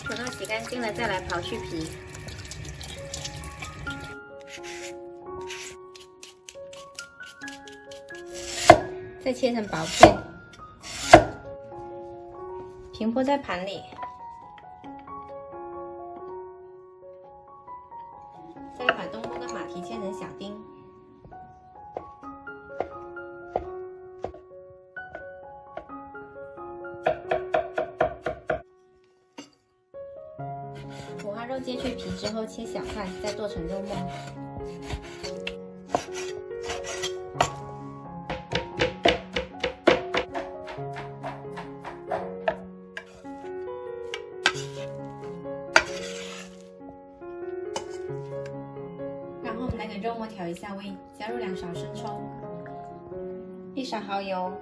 土豆洗干净了，再来刨去皮。再切成薄片，平铺在盘里。再把东坡的马蹄切成小丁。五花肉揭去皮之后切小块，再剁成肉末。然后我们来给肉末调一下味，加入2勺生抽，1勺蚝油，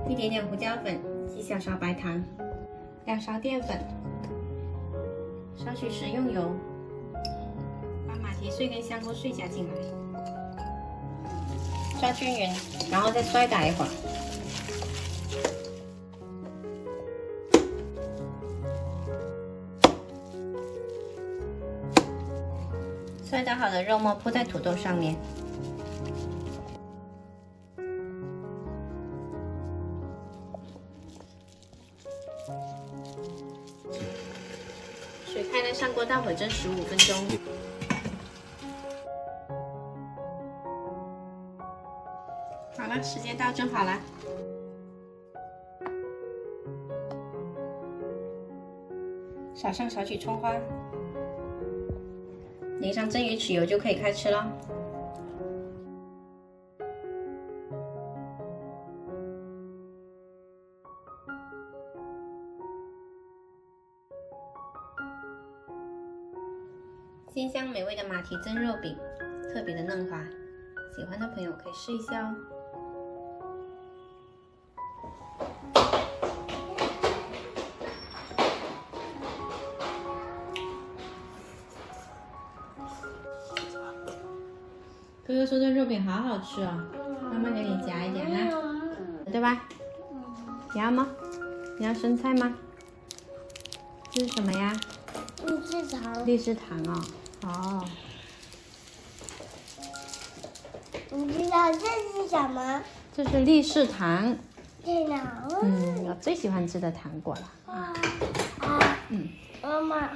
一点点胡椒粉，几小勺白糖，2勺淀粉。少许食用油，把马蹄碎跟香菇碎加进来，抓均匀，然后再摔打一会儿。摔打好的肉末铺在土豆上面。水开了，上锅大火蒸15分钟。好了，时间到，蒸好了。撒上少许葱花，淋上蒸鱼豉油就可以开吃了。鲜香美味的马蹄蒸肉饼，特别的嫩滑，喜欢的朋友可以试一下哦。哥哥说这肉饼好好吃哦，妈妈给你夹一点啊，对吧？你要吗？你要生菜吗？这是什么呀？荔枝糖。荔枝糖哦。哦，你知道这是什么？这是利士糖。对了。我最喜欢吃的糖果了。妈妈。